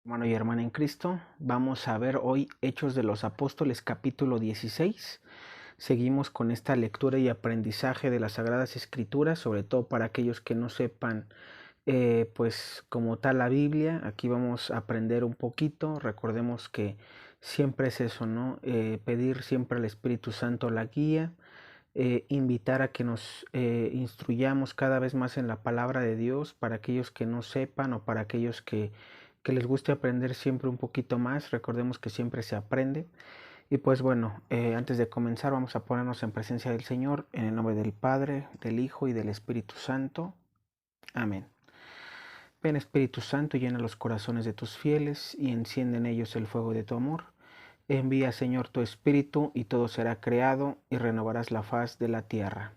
Hermano y hermana en Cristo, vamos a ver hoy Hechos de los Apóstoles capítulo 16. Seguimos con esta lectura y aprendizaje de las Sagradas Escrituras, sobre todo para aquellos que no sepan pues como tal la Biblia. Aquí vamos a aprender un poquito. Recordemos que siempre es eso, ¿no? Pedir siempre al Espíritu Santo la guía, invitar a que nos instruyamos cada vez más en la palabra de Dios para aquellos que no sepan o para aquellos que les guste aprender siempre un poquito más. Recordemos que siempre se aprende. Y pues bueno, antes de comenzar vamos a ponernos en presencia del Señor, en el nombre del Padre, del Hijo y del Espíritu Santo. Amén. Ven Espíritu Santo, llena los corazones de tus fieles y enciende en ellos el fuego de tu amor. Envía, Señor, tu Espíritu y todo será creado y renovarás la faz de la tierra.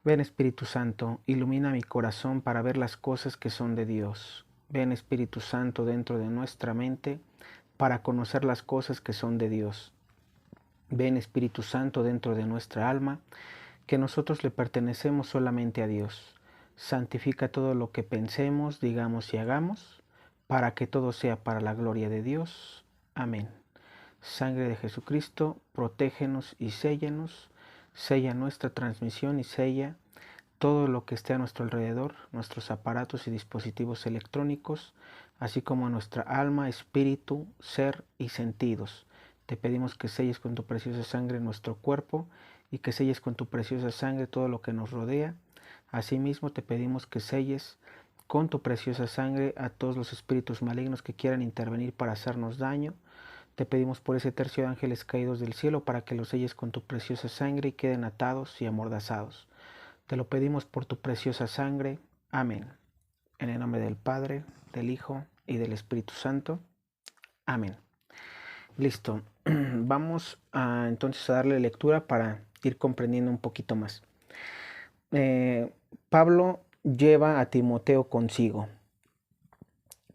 Ven Espíritu Santo, ilumina mi corazón para ver las cosas que son de Dios. Ven Espíritu Santo dentro de nuestra mente para conocer las cosas que son de Dios. Ven Espíritu Santo dentro de nuestra alma, que nosotros le pertenecemos solamente a Dios. Santifica todo lo que pensemos, digamos y hagamos, para que todo sea para la gloria de Dios. Amén. Sangre de Jesucristo, protégenos y séllanos, sella nuestra transmisión y sella todo lo que esté a nuestro alrededor, nuestros aparatos y dispositivos electrónicos, así como nuestra alma, espíritu, ser y sentidos. Te pedimos que selles con tu preciosa sangre nuestro cuerpo y que selles con tu preciosa sangre todo lo que nos rodea. Asimismo te pedimos que selles con tu preciosa sangre a todos los espíritus malignos que quieran intervenir para hacernos daño. Te pedimos por ese tercio de ángeles caídos del cielo para que los selles con tu preciosa sangre y queden atados y amordazados. Te lo pedimos por tu preciosa sangre. Amén. En el nombre del Padre, del Hijo y del Espíritu Santo. Amén. Listo. Vamos entonces a darle lectura para ir comprendiendo un poquito más. Pablo lleva a Timoteo consigo.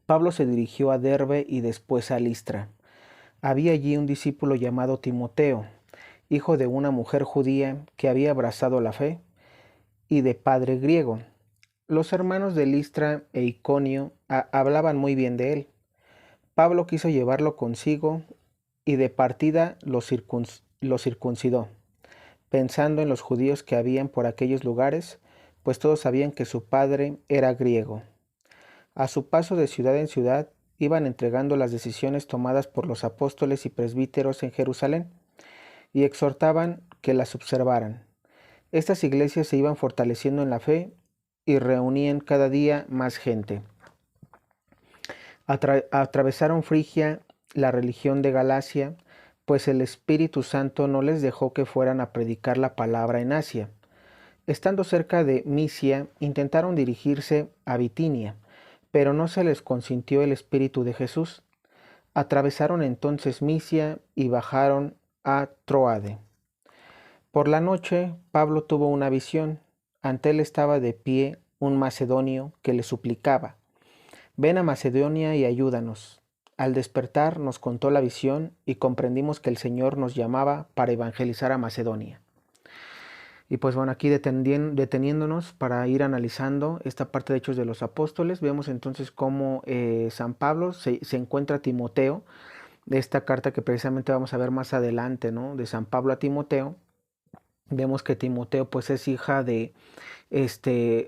Pablo se dirigió a Derbe y después a Listra. Había allí un discípulo llamado Timoteo, hijo de una mujer judía que había abrazado la fe y de padre griego. Los hermanos de Listra e Iconio hablaban muy bien de él. Pablo quiso llevarlo consigo y de partida lo circuncidó, pensando en los judíos que habían por aquellos lugares, pues todos sabían que su padre era griego. A su paso de ciudad en ciudad, iban entregando las decisiones tomadas por los apóstoles y presbíteros en Jerusalén, y exhortaban que las observaran. Estas iglesias se iban fortaleciendo en la fe y reunían cada día más gente. Atravesaron Frigia, la religión de Galacia, pues el Espíritu Santo no les dejó que fueran a predicar la palabra en Asia. Estando cerca de Misia, intentaron dirigirse a Bitinia, pero no se les consintió el Espíritu de Jesús. Atravesaron entonces Misia y bajaron a Troade. Por la noche, Pablo tuvo una visión. Ante él estaba de pie un macedonio que le suplicaba: ven a Macedonia y ayúdanos. Al despertar nos contó la visión y comprendimos que el Señor nos llamaba para evangelizar a Macedonia. Y pues bueno, aquí deteniéndonos para ir analizando esta parte de Hechos de los Apóstoles, vemos entonces cómo San Pablo se encuentra a Timoteo, de esta carta que precisamente vamos a ver más adelante, ¿no? De San Pablo a Timoteo. Vemos que Timoteo pues es hija de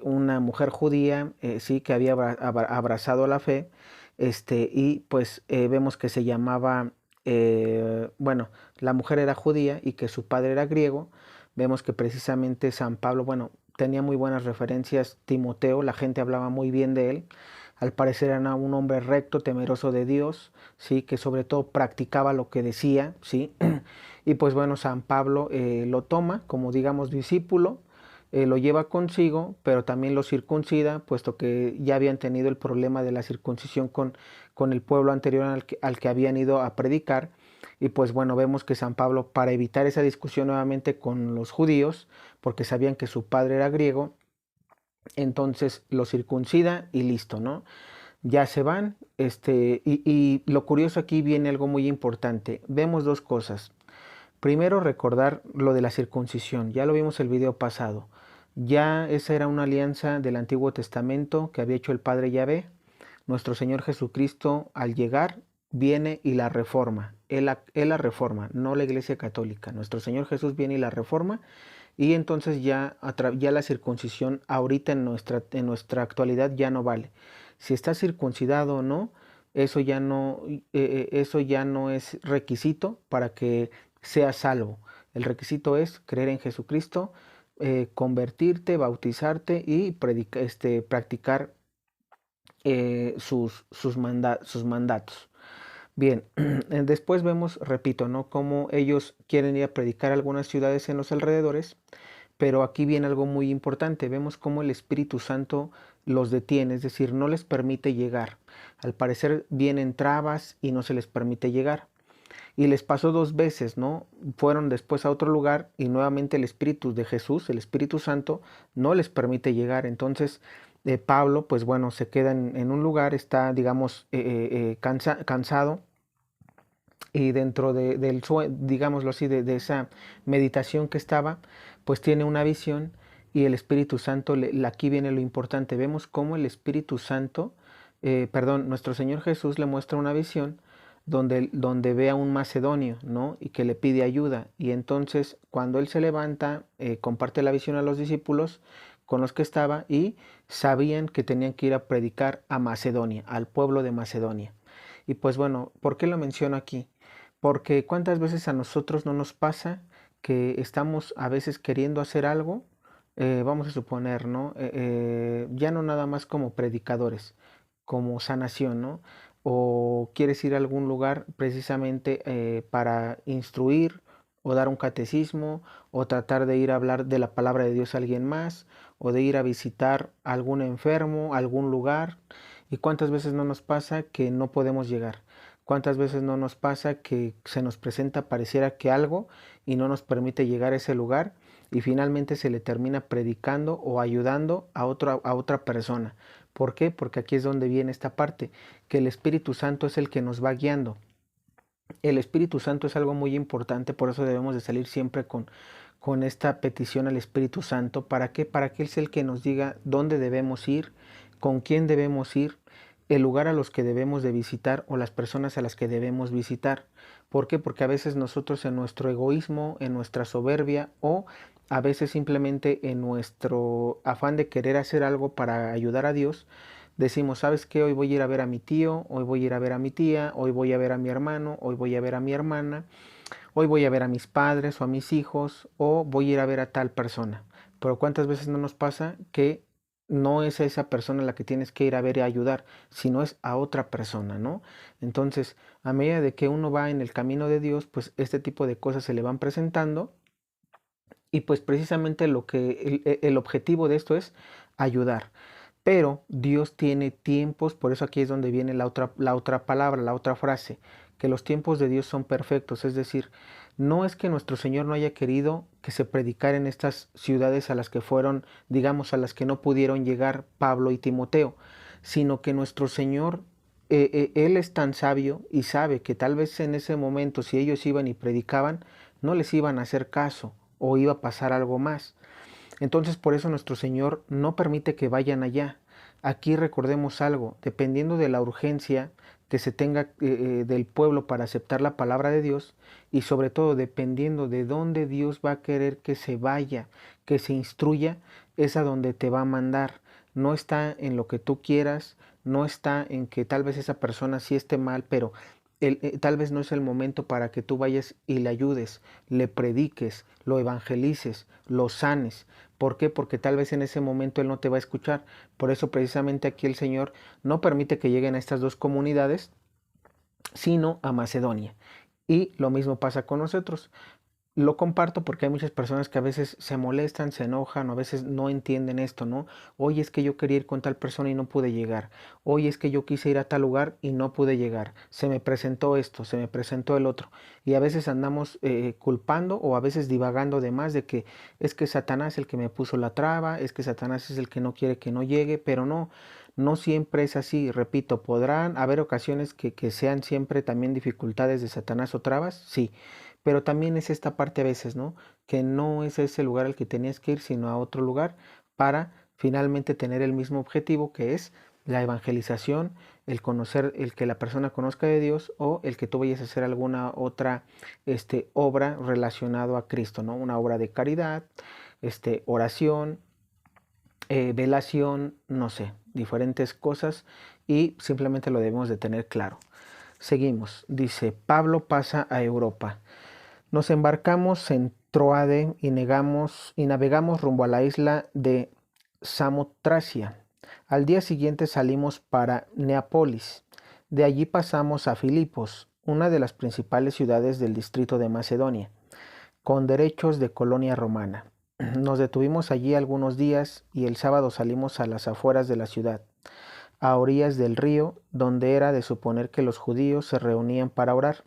una mujer judía, sí, que había abrazado la fe, y pues vemos que se llamaba, bueno, la mujer era judía y que su padre era griego. Vemos que precisamente San Pablo, bueno, tenía muy buenas referencias. Timoteo, la gente hablaba muy bien de él. Al parecer era un hombre recto, temeroso de Dios, sí, que sobre todo practicaba lo que decía, sí. Y pues bueno, San Pablo lo toma como digamos discípulo, lo lleva consigo, pero también lo circuncida, puesto que ya habían tenido el problema de la circuncisión con el pueblo anterior al que habían ido a predicar. Y pues bueno, vemos que San Pablo, para evitar esa discusión nuevamente con los judíos, porque sabían que su padre era griego, entonces lo circuncida y listo, ¿no? Ya se van, y lo curioso aquí viene algo muy importante. Vemos dos cosas. Primero, recordar lo de la circuncisión. Ya lo vimos el video pasado. Ya esa era una alianza del Antiguo Testamento que había hecho el Padre Yahvé. nuestro Señor Jesucristo al llegar viene y la reforma. Él la reforma, no la Iglesia Católica. Nuestro Señor Jesús viene y la reforma, y entonces ya la circuncisión ahorita en nuestra actualidad ya no vale. Si estás circuncidado o no, eso ya no es requisito para que seas salvo. El requisito es creer en Jesucristo, convertirte, bautizarte y practicar sus mandatos. Bien, después vemos, repito, ¿no? Cómo ellos quieren ir a predicar a algunas ciudades en los alrededores, pero aquí viene algo muy importante. Vemos cómo el Espíritu Santo los detiene, es decir, no les permite llegar. Al parecer vienen trabas y no se les permite llegar. Y les pasó 2 veces, ¿no? Fueron después a otro lugar y nuevamente el Espíritu de Jesús, el Espíritu Santo, no les permite llegar. Entonces, Pablo, pues bueno, se queda en un lugar, está, digamos, cansado, y dentro digámoslo así, de esa meditación que estaba, pues tiene una visión y el Espíritu Santo, aquí viene lo importante, vemos cómo el Espíritu Santo, nuestro Señor Jesús le muestra una visión donde ve a un macedonio, ¿no? Y que le pide ayuda. Y entonces cuando él se levanta, comparte la visión a los discípulos con los que estaba y sabían que tenían que ir a predicar a Macedonia, al pueblo de Macedonia. Y pues bueno, ¿por qué lo menciono aquí? Porque cuántas veces a nosotros no nos pasa que estamos a veces queriendo hacer algo, vamos a suponer, ¿no? Ya no nada más como predicadores, como sanación, ¿no? O quieres ir a algún lugar precisamente para instruir o dar un catecismo o tratar de ir a hablar de la palabra de Dios a alguien más o de ir a visitar a algún enfermo, algún lugar. ¿Y cuántas veces no nos pasa que no podemos llegar? ¿Cuántas veces no nos pasa que se nos presenta pareciera que algo y no nos permite llegar a ese lugar y finalmente se le termina predicando o ayudando a otra persona? ¿Por qué? Porque aquí es donde viene esta parte, que el Espíritu Santo es el que nos va guiando. El Espíritu Santo es algo muy importante, por eso debemos de salir siempre con esta petición al Espíritu Santo. ¿Para qué? Para que Él sea el que nos diga dónde debemos ir, con quién debemos ir, el lugar a los que debemos de visitar o las personas a las que debemos visitar. ¿Por qué? Porque a veces nosotros en nuestro egoísmo, en nuestra soberbia o a veces simplemente en nuestro afán de querer hacer algo para ayudar a Dios, decimos, ¿sabes qué? Hoy voy a ir a ver a mi tío, hoy voy a ir a ver a mi tía, hoy voy a ver a mi hermano, hoy voy a ver a mi hermana, hoy voy a ver a mis padres o a mis hijos, o voy a ir a ver a tal persona. Pero ¿cuántas veces no nos pasa que no es a esa persona a la que tienes que ir a ver y ayudar, sino es a otra persona, ¿no? Entonces, a medida de que uno va en el camino de Dios, pues este tipo de cosas se le van presentando y pues precisamente el objetivo de esto es ayudar. Pero Dios tiene tiempos, por eso aquí es donde viene la otra palabra, la otra frase, que los tiempos de Dios son perfectos. Es decir, no es que nuestro Señor no haya querido que se predicara en estas ciudades a las que fueron, digamos, a las que no pudieron llegar Pablo y Timoteo, sino que nuestro Señor, Él es tan sabio y sabe que tal vez en ese momento, si ellos iban y predicaban, no les iban a hacer caso o iba a pasar algo más. Entonces por eso nuestro Señor no permite que vayan allá. Aquí recordemos algo, dependiendo de la urgencia que se tenga del pueblo para aceptar la palabra de Dios y sobre todo dependiendo de dónde Dios va a querer que se vaya, que se instruya, es a donde te va a mandar. No está en lo que tú quieras, no está en que tal vez esa persona sí esté mal, pero tal vez no es el momento para que tú vayas y le ayudes, le prediques, lo evangelices, lo sanes. ¿Por qué? Porque tal vez en ese momento Él no te va a escuchar. Por eso precisamente aquí el Señor no permite que lleguen a estas dos comunidades, sino a Macedonia. Y lo mismo pasa con nosotros. Lo comparto porque hay muchas personas que a veces se molestan, se enojan o a veces no entienden esto, ¿no? Oye, es que yo quería ir con tal persona y no pude llegar. Oye, es que yo quise ir a tal lugar y no pude llegar. Se me presentó esto, se me presentó el otro. Y a veces andamos culpando o a veces divagando de más de que es que Satanás es el que me puso la traba, es que Satanás es el que no quiere que no llegue, pero no. No siempre es así, repito, podrán haber ocasiones que sean siempre también dificultades de Satanás o trabas, sí, pero también es esta parte a veces, ¿no? Que no es ese lugar al que tenías que ir, sino a otro lugar para finalmente tener el mismo objetivo que es la evangelización, el conocer, el que la persona conozca de Dios o el que tú vayas a hacer alguna otra obra relacionada a Cristo, ¿no? Una obra de caridad, oración, velación, no sé, diferentes cosas y simplemente lo debemos de tener claro. Seguimos, dice, Pablo pasa a Europa. Nos embarcamos en Troade y navegamos rumbo a la isla de Samotracia. Al día siguiente salimos para Neápolis. De allí pasamos a Filipos, una de las principales ciudades del distrito de Macedonia, con derechos de colonia romana. Nos detuvimos allí algunos días y el sábado salimos a las afueras de la ciudad, a orillas del río, donde era de suponer que los judíos se reunían para orar.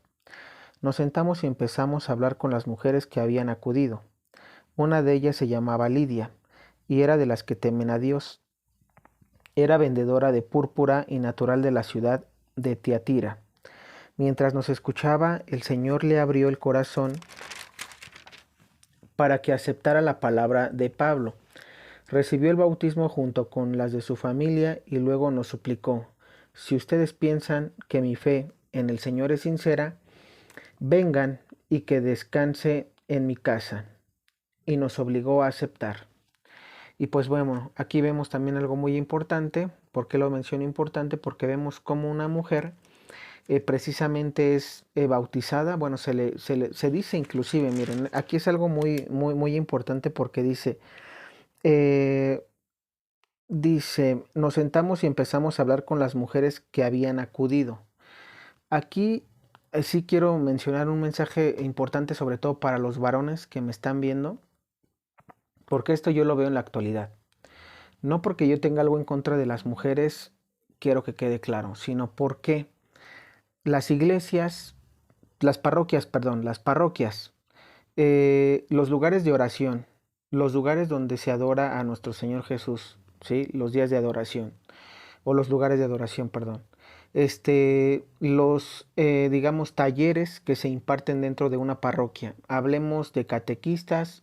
Nos sentamos y empezamos a hablar con las mujeres que habían acudido. Una de ellas se llamaba Lidia y era de las que temen a Dios. Era vendedora de púrpura y natural de la ciudad de Tiatira. Mientras nos escuchaba, el Señor le abrió el corazón para que aceptara la palabra de Pablo. Recibió el bautismo junto con las de su familia y luego nos suplicó: si ustedes piensan que mi fe en el Señor es sincera, vengan y que descanse en mi casa. Y nos obligó a aceptar. Y pues bueno, aquí vemos también algo muy importante. ¿Por qué lo menciono importante? Porque vemos como una mujer precisamente es bautizada. Bueno, se dice inclusive, miren, aquí es algo muy importante porque eh, dice, nos sentamos y empezamos a hablar con las mujeres que habían acudido. Aquí sí quiero mencionar un mensaje importante, sobre todo para los varones que me están viendo, porque esto yo lo veo en la actualidad. No porque yo tenga algo en contra de las mujeres, quiero que quede claro, sino porque las iglesias, las parroquias, los lugares de oración, los lugares donde se adora a nuestro Señor Jesús, ¿sí? Los días de adoración, o los lugares de adoración, perdón. Digamos, talleres que se imparten dentro de una parroquia. Hablemos de catequistas,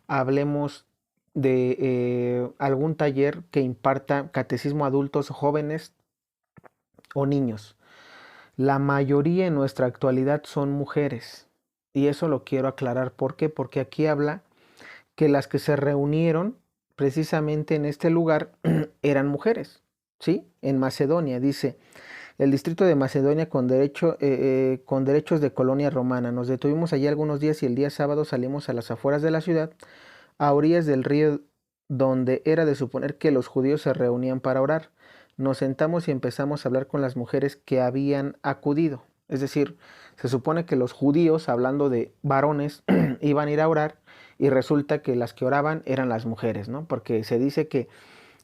hablemos de algún taller que imparta catecismo a adultos, jóvenes o niños. La mayoría en nuestra actualidad son mujeres. Y eso lo quiero aclarar. ¿Por qué? Porque aquí habla que las que se reunieron precisamente en este lugar eran mujeres. ¿Sí? En Macedonia, dice, el distrito de Macedonia con derechos de colonia romana. Nos detuvimos allí algunos días y el día sábado salimos a las afueras de la ciudad, a orillas del río, donde era de suponer que los judíos se reunían para orar. Nos sentamos y empezamos a hablar con las mujeres que habían acudido. Es decir, se supone que los judíos, hablando de varones, iban a ir a orar y resulta que las que oraban eran las mujeres, ¿no? Porque se dice que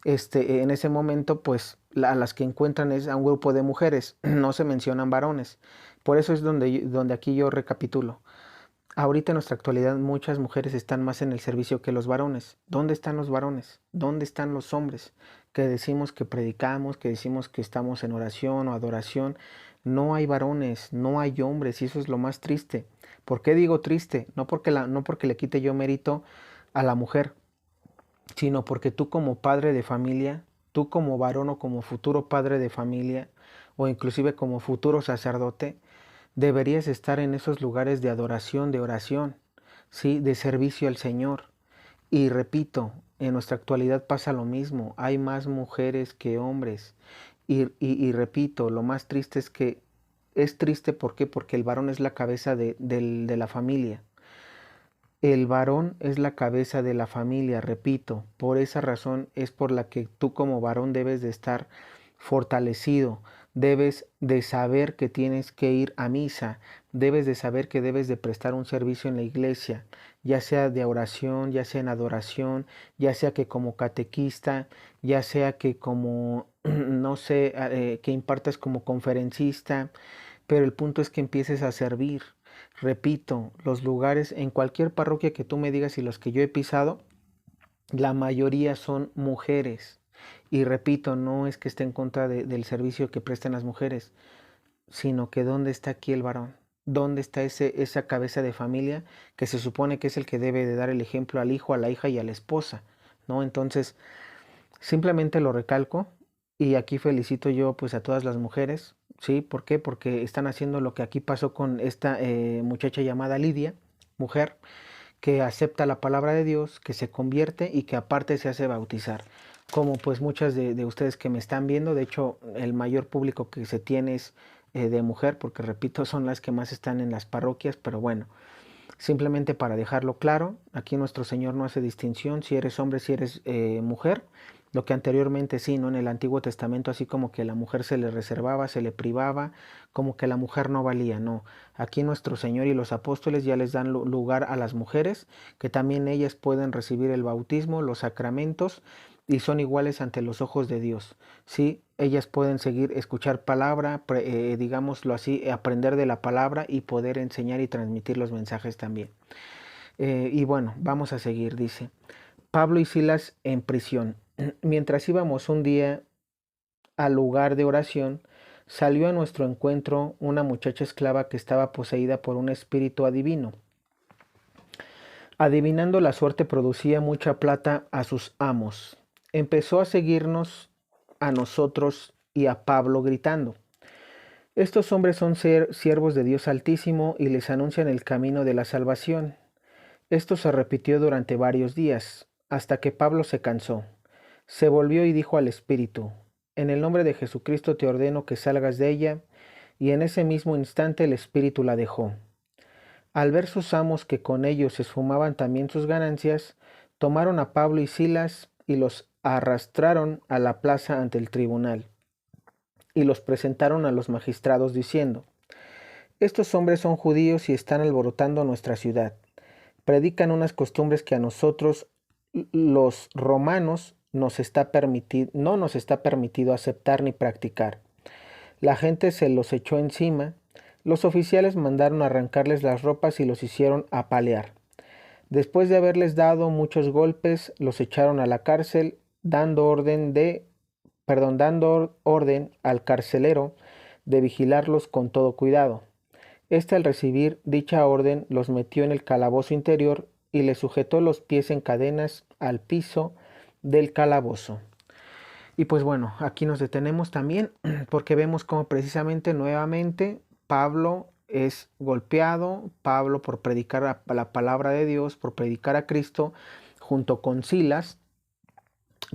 en ese momento, pues a las que encuentran es a un grupo de mujeres, no se mencionan varones. Por eso es donde aquí yo recapitulo. Ahorita en nuestra actualidad muchas mujeres están más en el servicio que los varones. ¿Dónde están los varones? ¿Dónde están los hombres? Que decimos que predicamos, que decimos que estamos en oración o adoración. No hay varones, no hay hombres y eso es lo más triste. ¿Por qué digo triste? No porque le quite yo mérito a la mujer, sino porque tú como padre de familia, tú como varón o como futuro padre de familia, o inclusive como futuro sacerdote, deberías estar en esos lugares de adoración, de oración, ¿sí? De servicio al Señor. Y repito, en nuestra actualidad pasa lo mismo, hay más mujeres que hombres. Y repito, lo más triste es que es triste, ¿por qué? Porque el varón es la cabeza de la familia. El varón es la cabeza de la familia, repito, por esa razón es por la que tú como varón debes de estar fortalecido, debes de saber que tienes que ir a misa, debes de saber que debes de prestar un servicio en la iglesia, ya sea de oración, ya sea en adoración, ya sea que como catequista, ya sea que como, no sé, que impartas como conferencista, pero el punto es que empieces a servir. Repito, los lugares en cualquier parroquia que tú me digas y los que yo he pisado, la mayoría son mujeres. Y repito, no es que esté en contra del servicio que prestan las mujeres, sino que ¿dónde está aquí el varón? ¿Dónde está esa cabeza de familia que se supone que es el que debe de dar el ejemplo al hijo, a la hija y a la esposa? ¿No? Entonces, simplemente lo recalco y aquí felicito yo pues a todas las mujeres, ¿sí? ¿Por qué? Porque están haciendo lo que aquí pasó con esta muchacha llamada Lidia, mujer, que acepta la palabra de Dios, que se convierte y que aparte se hace bautizar. Como pues muchas de ustedes que me están viendo, de hecho el mayor público que se tiene es de mujer, porque repito, son las que más están en las parroquias, pero bueno, simplemente para dejarlo claro, aquí nuestro Señor no hace distinción si eres hombre, si eres mujer, lo que anteriormente sí, ¿no? En el Antiguo Testamento así como que la mujer se le reservaba, se le privaba, como que la mujer no valía, no. Aquí nuestro Señor y los apóstoles ya les dan lugar a las mujeres, que también ellas pueden recibir el bautismo, los sacramentos, y son iguales ante los ojos de Dios. Sí, ellas pueden seguir, escuchar palabra, digámoslo así, aprender de la palabra y poder enseñar y transmitir los mensajes también. Y bueno, vamos a seguir, dice. Pablo y Silas en prisión. Mientras íbamos un día al lugar de oración, salió a nuestro encuentro una muchacha esclava que estaba poseída por un espíritu adivino. Adivinando la suerte producía mucha plata a sus amos. Empezó a seguirnos a nosotros y a Pablo gritando: estos hombres son siervos de Dios Altísimo y les anuncian el camino de la salvación. Esto se repitió durante varios días, hasta que Pablo se cansó. Se volvió y dijo al espíritu: en el nombre de Jesucristo te ordeno que salgas de ella, y en ese mismo instante el espíritu la dejó. Al ver sus amos que con ellos se esfumaban también sus ganancias, tomaron a Pablo y Silas y los arrastraron a la plaza ante el tribunal, y los presentaron a los magistrados diciendo: estos hombres son judíos y están alborotando nuestra ciudad. Predican unas costumbres que a nosotros, los romanos, no nos está permitido aceptar ni practicar. La gente se los echó encima. Los oficiales mandaron arrancarles las ropas y los hicieron apalear. Después de haberles dado muchos golpes, los echaron a la cárcel, dando orden al carcelero de vigilarlos con todo cuidado. Este, al recibir dicha orden, los metió en el calabozo interior y les sujetó los pies en cadenas al piso del calabozo. Y pues bueno, aquí nos detenemos también porque vemos cómo precisamente nuevamente Pablo es golpeado, Pablo por predicar la palabra de Dios, por predicar a Cristo, junto con Silas,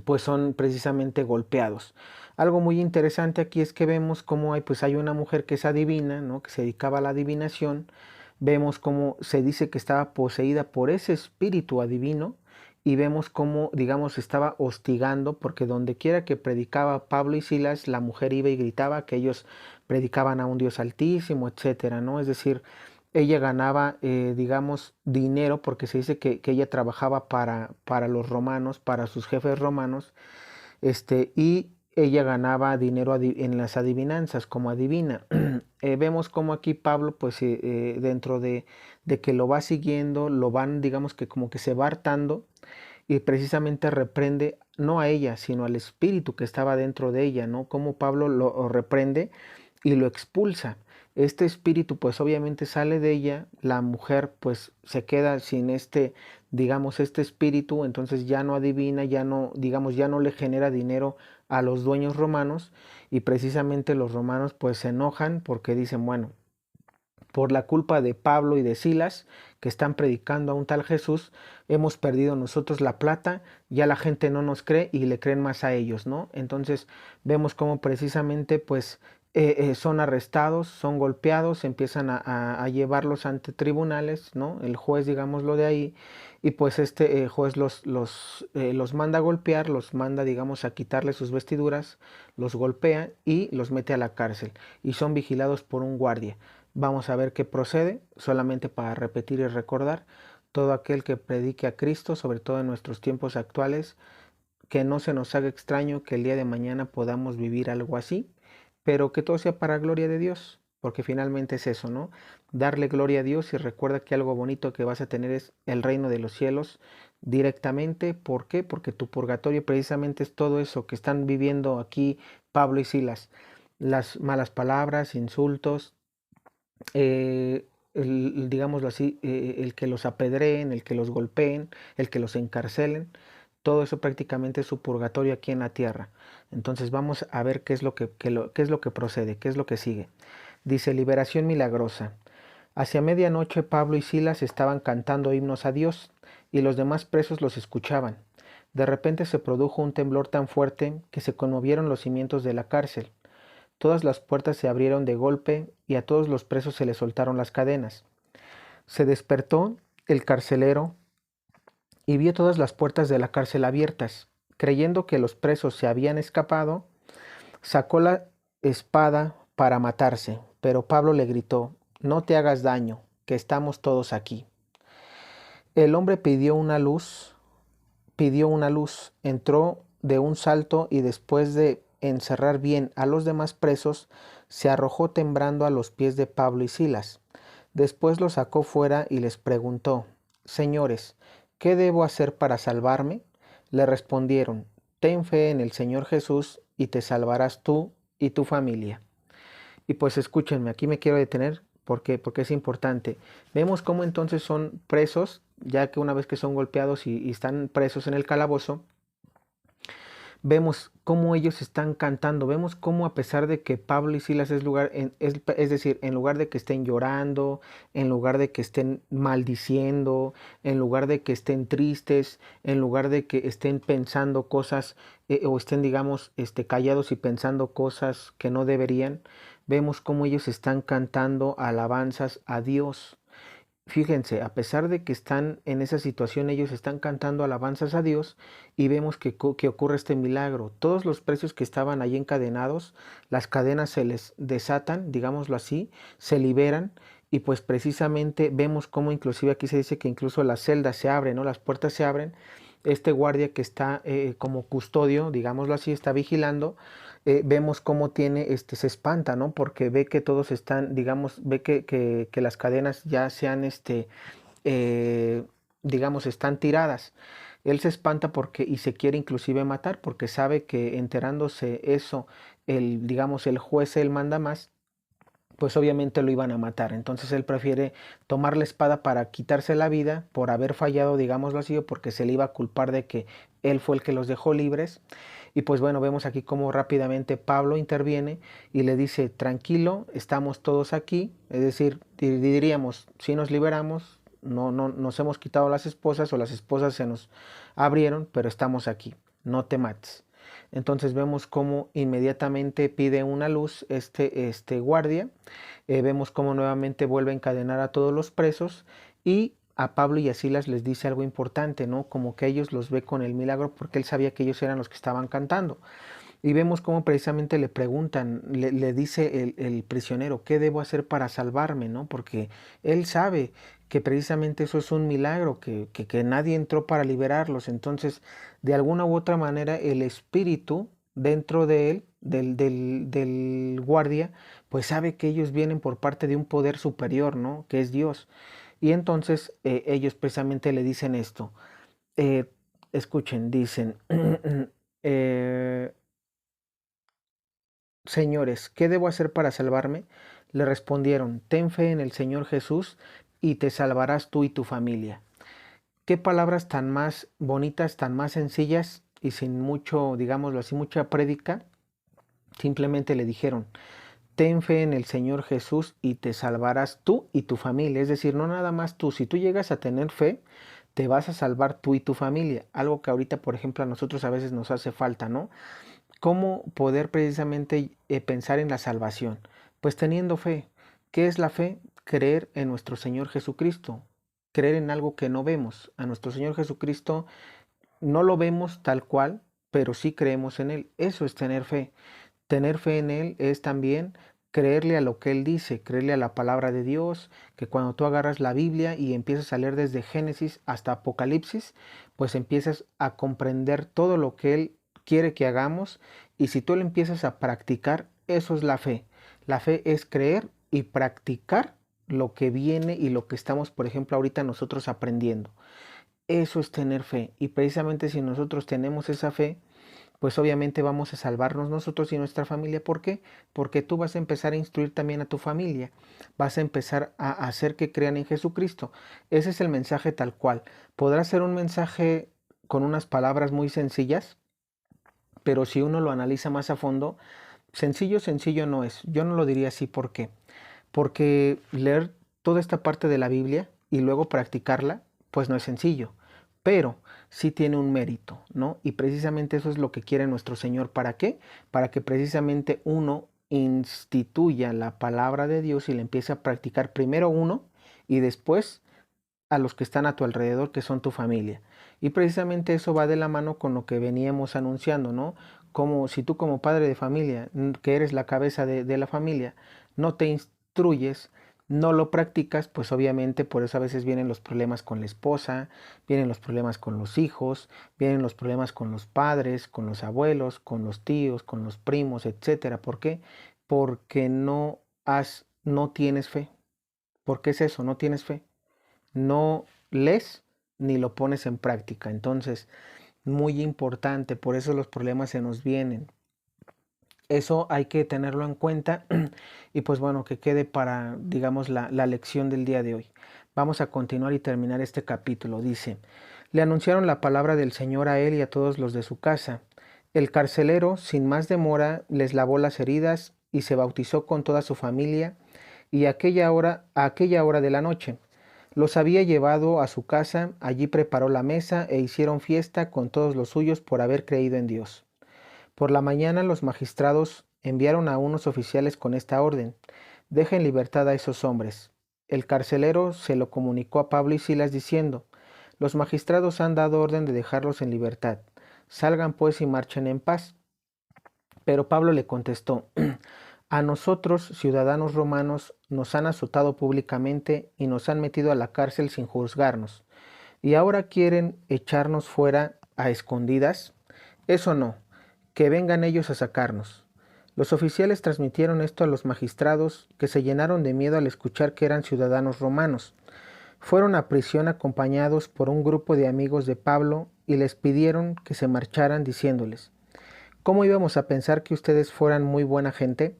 pues son precisamente golpeados. Algo muy interesante aquí es que vemos cómo hay una mujer que es adivina, ¿no? Que se dedicaba a la adivinación. Vemos cómo se dice que estaba poseída por ese espíritu adivino y vemos cómo, digamos, estaba hostigando, porque donde quiera que predicaba Pablo y Silas, la mujer iba y gritaba que ellos predicaban a un Dios altísimo, etcétera, ¿no? Es decir, ella ganaba, digamos, dinero, porque se dice que ella trabajaba para los romanos, para sus jefes romanos, y ella ganaba dinero en las adivinanzas como adivina. Vemos como aquí Pablo, pues dentro de que lo va siguiendo, lo van, digamos que como que se va hartando y precisamente reprende no a ella, sino al espíritu que estaba dentro de ella, ¿no? Como Pablo lo reprende y lo expulsa. Este espíritu pues obviamente sale de ella, la mujer pues se queda sin digamos, este espíritu, entonces ya no adivina, ya no, digamos, ya no le genera dinero a los dueños romanos, y precisamente los romanos pues se enojan porque dicen, bueno, por la culpa de Pablo y de Silas, que están predicando a un tal Jesús, hemos perdido nosotros la plata, ya la gente no nos cree y le creen más a ellos, ¿no? Entonces vemos cómo precisamente pues son arrestados, son golpeados, empiezan a llevarlos ante tribunales, ¿no? El juez, digámoslo de ahí, y pues este juez los manda a golpear, los manda, digamos, a quitarle sus vestiduras, los golpea y los mete a la cárcel, y son vigilados por un guardia. Vamos a ver qué procede, solamente para repetir y recordar: todo aquel que predique a Cristo, sobre todo en nuestros tiempos actuales, que no se nos haga extraño que el día de mañana podamos vivir algo así, pero que todo sea para gloria de Dios, porque finalmente es eso, ¿no? Darle gloria a Dios, y recuerda que algo bonito que vas a tener es el reino de los cielos directamente. ¿Por qué? Porque tu purgatorio precisamente es todo eso que están viviendo aquí Pablo y Silas: las malas palabras, insultos, digámoslo así, el que los apedreen, el que los golpeen, el que los encarcelen. todo eso prácticamente es su purgatorio aquí en la tierra. Entonces vamos a ver qué es lo que, qué es lo que procede, qué es lo que sigue. Dice, liberación milagrosa. Hacia medianoche Pablo y Silas estaban cantando himnos a Dios y los demás presos los escuchaban. De repente se produjo un temblor tan fuerte que se conmovieron los cimientos de la cárcel. Todas las puertas se abrieron de golpe y a todos los presos se les soltaron las cadenas. Se despertó el carcelero y vio todas las puertas de la cárcel abiertas. Creyendo que los presos se habían escapado, sacó la espada para matarse, pero Pablo le gritó, no te hagas daño, que estamos todos aquí. El hombre pidió una luz, entró de un salto y después de encerrar bien a los demás presos, se arrojó temblando a los pies de Pablo y Silas. Después los sacó fuera y les preguntó, Señores, ¿qué debo hacer para salvarme? Le respondieron, ten fe en el Señor Jesús y te salvarás tú y tu familia. Y pues escúchenme, aquí me quiero detener porque es importante. Vemos cómo entonces son presos, ya que una vez que son golpeados y están presos en el calabozo, vemos cómo ellos están cantando, vemos cómo a pesar de que Pablo y Silas es decir, en lugar de que estén llorando, en lugar de que estén maldiciendo, en lugar de que estén tristes, en lugar de que estén pensando cosas o estén, digamos, callados y pensando cosas que no deberían, vemos cómo ellos están cantando alabanzas a Dios. Fíjense, a pesar de que están en esa situación, ellos están cantando alabanzas a Dios y vemos que ocurre este milagro. Todos los presos que estaban allí encadenados, las cadenas se les desatan, digámoslo así, se liberan y pues precisamente vemos cómo inclusive aquí se dice que incluso las celdas se abren, ¿no? Las puertas se abren. Este guardia que está como custodio, digámoslo así, está vigilando. Vemos cómo se espanta, ¿no? Porque ve que todos están, digamos, ve que las cadenas ya sean, eh, digamos, están tiradas. Él se espanta porque, y se quiere inclusive matar, porque sabe que enterándose eso, digamos, el juez, él manda más, pues obviamente lo iban a matar. Entonces él prefiere tomar la espada para quitarse la vida por haber fallado, digámoslo así, o porque se le iba a culpar de que él fue el que los dejó libres. Y pues bueno, vemos aquí cómo rápidamente Pablo interviene y le dice, tranquilo, estamos todos aquí. Es decir, diríamos, si nos liberamos, no nos hemos quitado las esposas o las esposas se nos abrieron, pero estamos aquí, no te mates. Entonces vemos cómo inmediatamente pide una luz este guardia. Vemos cómo nuevamente vuelve a encadenar a todos los presos y a Pablo y a Silas les dice algo importante, ¿no? Como que ellos los ve con el milagro porque él sabía que ellos eran los que estaban cantando. Y vemos cómo precisamente le preguntan, le dice el prisionero, ¿qué debo hacer para salvarme? ¿No? Porque él sabe que precisamente eso es un milagro, que nadie entró para liberarlos. Entonces, de alguna u otra manera, el espíritu dentro de él, del guardia, pues sabe que ellos vienen por parte de un poder superior, ¿no? Que es Dios. Y entonces ellos precisamente le dicen esto. Eh, escuchen, dicen, Señores, ¿qué debo hacer para salvarme? Le respondieron, ten fe en el Señor Jesús y te salvarás tú y tu familia. Qué palabras tan más bonitas, tan más sencillas y sin mucho, digámoslo así, mucha prédica. Simplemente le dijeron, ten fe en el Señor Jesús y te salvarás tú y tu familia. Es decir, no nada más tú. Si tú llegas a tener fe, te vas a salvar tú y tu familia. Algo que ahorita, por ejemplo, a nosotros a veces nos hace falta, ¿no? ¿Cómo poder precisamente pensar en la salvación? Pues teniendo fe. ¿Qué es la fe? Creer en nuestro Señor Jesucristo. Creer en algo que no vemos. A nuestro Señor Jesucristo no lo vemos tal cual, pero sí creemos en Él. Eso es tener fe. Tener fe en Él es también creerle a lo que Él dice, creerle a la palabra de Dios, que cuando tú agarras la Biblia y empiezas a leer desde Génesis hasta Apocalipsis, pues empiezas a comprender todo lo que Él quiere que hagamos y si tú lo empiezas a practicar, eso es la fe. La fe es creer y practicar lo que viene y lo que estamos, por ejemplo, ahorita nosotros aprendiendo. Eso es tener fe y precisamente si nosotros tenemos esa fe, pues obviamente vamos a salvarnos nosotros y nuestra familia. ¿Por qué? Porque tú vas a empezar a instruir también a tu familia, vas a empezar a hacer que crean en Jesucristo. Ese es el mensaje tal cual. Podrá ser un mensaje con unas palabras muy sencillas, pero si uno lo analiza más a fondo, sencillo, sencillo no es. Yo no lo diría así. ¿Por qué? Porque leer toda esta parte de la Biblia y luego practicarla, pues no es sencillo, pero sí tiene un mérito, ¿no? Y precisamente eso es lo que quiere nuestro Señor. ¿Para qué? Para que precisamente uno instituya la palabra de Dios y la empiece a practicar primero uno y después a los que están a tu alrededor, que son tu familia. Y precisamente eso va de la mano con lo que veníamos anunciando, ¿no? Como si tú como padre de familia, que eres la cabeza de la familia, no te instruyes, no lo practicas, pues obviamente por eso a veces vienen los problemas con la esposa, vienen los problemas con los hijos, vienen los problemas con los padres, con los abuelos, con los tíos, con los primos, etcétera. ¿Por qué? Porque no tienes fe. ¿Por qué es eso? No tienes fe, no lees ni lo pones en práctica. Entonces, muy importante, por eso los problemas se nos vienen. Eso hay que tenerlo en cuenta y pues bueno, que quede para, digamos, la lección del día de hoy. Vamos a continuar y terminar este capítulo. Dice, le anunciaron la palabra del Señor a él y a todos los de su casa. El carcelero, sin más demora, les lavó las heridas y se bautizó con toda su familia y a aquella hora de la noche. Los había llevado a su casa, allí preparó la mesa e hicieron fiesta con todos los suyos por haber creído en Dios. Por la mañana los magistrados enviaron a unos oficiales con esta orden: deja en libertad a esos hombres. El carcelero se lo comunicó a Pablo y Silas diciendo: los magistrados han dado orden de dejarlos en libertad. Salgan pues y marchen en paz. Pero Pablo le contestó: a nosotros, ciudadanos romanos, nos han azotado públicamente y nos han metido a la cárcel sin juzgarnos. ¿Y ahora quieren echarnos fuera a escondidas? Eso no, que vengan ellos a sacarnos. Los oficiales transmitieron esto a los magistrados, que se llenaron de miedo al escuchar que eran ciudadanos romanos. Fueron a prisión acompañados por un grupo de amigos de Pablo y les pidieron que se marcharan diciéndoles: ¿cómo íbamos a pensar que ustedes fueran muy buena gente?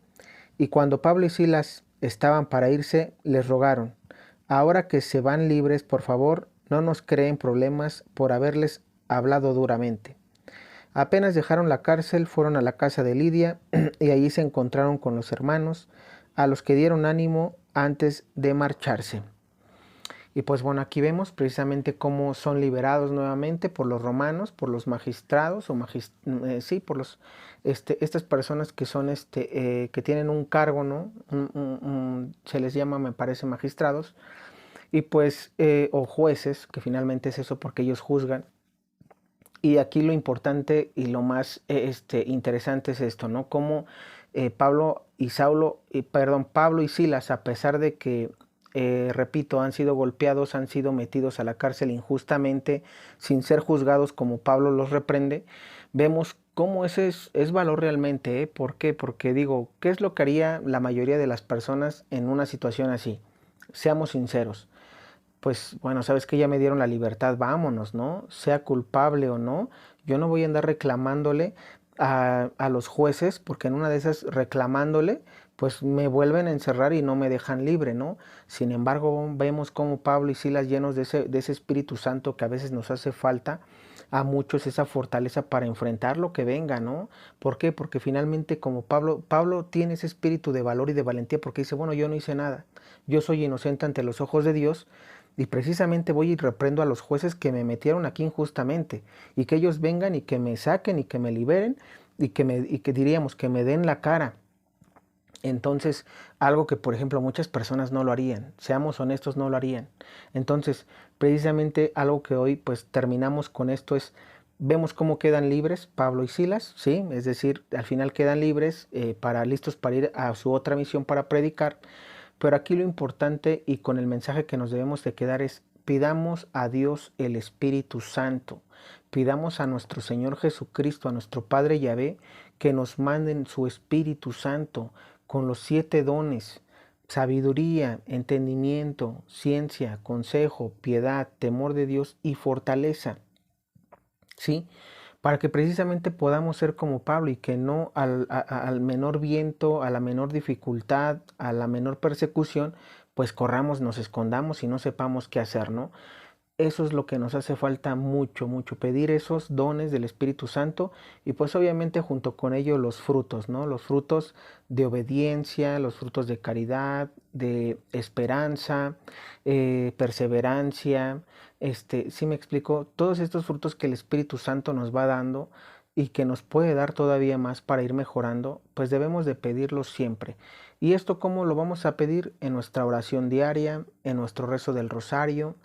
Y cuando Pablo y Silas estaban para irse, les rogaron: ahora que se van libres, por favor, no nos creen problemas por haberles hablado duramente. Apenas dejaron la cárcel, fueron a la casa de Lidia y allí se encontraron con los hermanos, a los que dieron ánimo antes de marcharse. Y pues bueno, aquí vemos precisamente cómo son liberados nuevamente por los romanos, por los magistrados, sí, por estas personas que son, que tienen un cargo, ¿no? Se les llama, me parece, magistrados, y pues, o jueces, que finalmente es eso porque ellos juzgan. Y aquí lo importante y lo más interesante es esto, ¿no? Cómo Pablo y Silas, a pesar de que, repito, han sido golpeados, han sido metidos a la cárcel injustamente, sin ser juzgados como Pablo los reprende, vemos cómo ese es valor realmente, ¿eh? ¿Por qué? Porque digo, ¿qué es lo que haría la mayoría de las personas en una situación así? Seamos sinceros. Pues bueno, sabes que ya me dieron la libertad, vámonos, ¿no? Sea culpable o no, yo no voy a andar reclamándole a los jueces, porque en una de esas reclamándole, pues me vuelven a encerrar y no me dejan libre, ¿no? Sin embargo, vemos como Pablo y Silas, llenos de ese Espíritu Santo que a veces nos hace falta a muchos, esa fortaleza para enfrentar lo que venga, ¿no? ¿Por qué? Porque finalmente como Pablo tiene ese espíritu de valor y de valentía porque dice, bueno, yo no hice nada, yo soy inocente ante los ojos de Dios. Y precisamente voy y reprendo a los jueces que me metieron aquí injustamente, y que ellos vengan y que me saquen y que me liberen y que diríamos que me den la cara. Entonces, algo que por ejemplo muchas personas no lo harían, seamos honestos, no lo harían. Entonces, precisamente algo que hoy pues terminamos con esto es, vemos cómo quedan libres Pablo y Silas, ¿sí? Es decir, al final quedan libres, listos para ir a su otra misión para predicar. Pero aquí lo importante y con el mensaje que nos debemos de quedar es: pidamos a Dios el Espíritu Santo, pidamos a nuestro Señor Jesucristo, a nuestro Padre Yahvé, que nos manden su Espíritu Santo con los 7 dones: sabiduría, entendimiento, ciencia, consejo, piedad, temor de Dios y fortaleza, ¿sí? Para que precisamente podamos ser como Pablo y que no al menor viento, a la menor dificultad, a la menor persecución, pues corramos, nos escondamos y no sepamos qué hacer, ¿no? eso es lo que nos hace falta mucho, mucho, pedir esos dones del Espíritu Santo y pues obviamente junto con ello los frutos, ¿no? Los frutos de obediencia, los frutos de caridad, de esperanza, perseverancia, ¿sí me explico? Todos estos frutos que el Espíritu Santo nos va dando y que nos puede dar todavía más para ir mejorando, pues debemos de pedirlos siempre. ¿Y esto cómo lo vamos a pedir? En nuestra oración diaria, en nuestro rezo del rosario,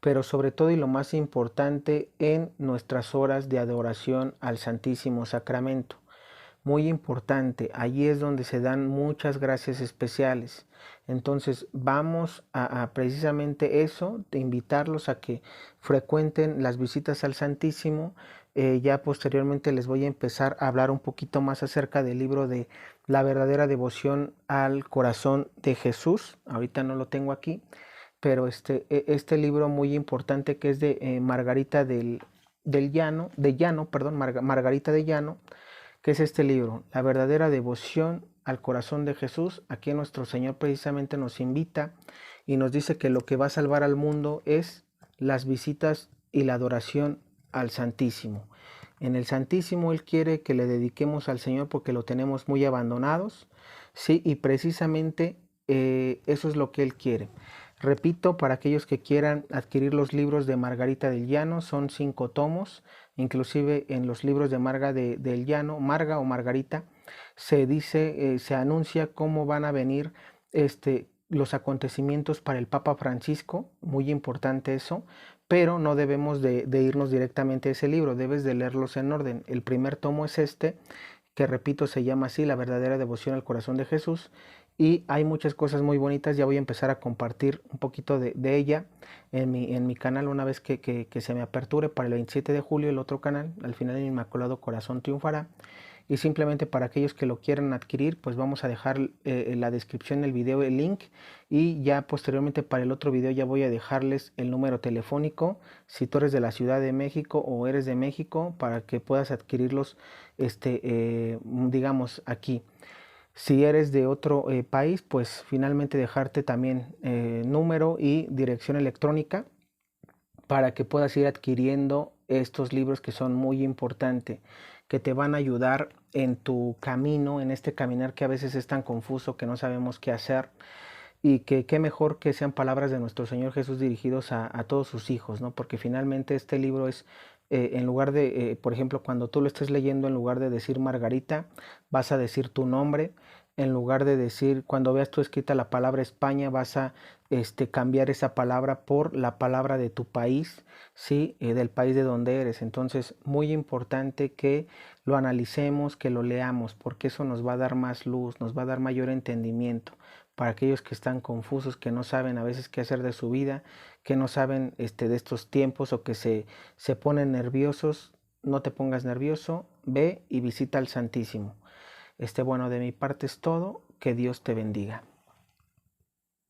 pero sobre todo y lo más importante en nuestras horas de adoración al Santísimo Sacramento. Muy importante, allí es donde se dan muchas gracias especiales. Entonces vamos a precisamente eso, de invitarlos a que frecuenten las visitas al Santísimo. Ya posteriormente les voy a empezar a hablar un poquito más acerca del libro de La verdadera devoción al corazón de Jesús. Ahorita no lo tengo aquí, pero este libro muy importante que es de Margarita del Llano, perdón, Margarita de Llano, que es este libro, La verdadera devoción al corazón de Jesús. Aquí nuestro Señor precisamente nos invita y nos dice que lo que va a salvar al mundo es las visitas y la adoración al Santísimo. En el Santísimo Él quiere que le dediquemos al Señor porque lo tenemos muy abandonados, sí, y precisamente eso es lo que Él quiere. Repito, para aquellos que quieran adquirir los libros de Margarita del Llano, son 5 tomos, inclusive en los libros de del Llano, Marga o Margarita, se dice, se anuncia cómo van a venir los acontecimientos para el Papa Francisco, muy importante eso, pero no debemos de irnos directamente a ese libro, debes de leerlos en orden. El primer tomo es que repito se llama así, La verdadera devoción al corazón de Jesús, y hay muchas cosas muy bonitas. Ya voy a empezar a compartir un poquito de ella en mi canal una vez que se me aperture para el 27 de julio el otro canal, al final el Inmaculado Corazón triunfará. Y simplemente para aquellos que lo quieran adquirir, pues vamos a dejar en la descripción del video el link, y ya posteriormente para el otro video ya voy a dejarles el número telefónico si tú eres de la Ciudad de México o eres de México para que puedas adquirirlos digamos aquí. Si eres de otro país, pues finalmente dejarte también número y dirección electrónica para que puedas ir adquiriendo estos libros que son muy importantes, que te van a ayudar en tu camino, en este caminar que a veces es tan confuso que no sabemos qué hacer, y que qué mejor que sean palabras de nuestro Señor Jesús dirigidos a todos sus hijos, ¿no? Porque finalmente este libro es, en lugar de, por ejemplo, cuando tú lo estés leyendo, en lugar de decir Margarita, vas a decir tu nombre. En lugar de decir, cuando veas tú escrita la palabra España, vas a cambiar esa palabra por la palabra de tu país, ¿sí? Del país de donde eres. Entonces, muy importante que lo analicemos, que lo leamos, porque eso nos va a dar más luz, nos va a dar mayor entendimiento para aquellos que están confusos, que no saben a veces qué hacer de su vida, que no saben de estos tiempos, o que se ponen nerviosos. No te pongas nervioso, ve y visita al Santísimo. Bueno, de mi parte es todo, que Dios te bendiga.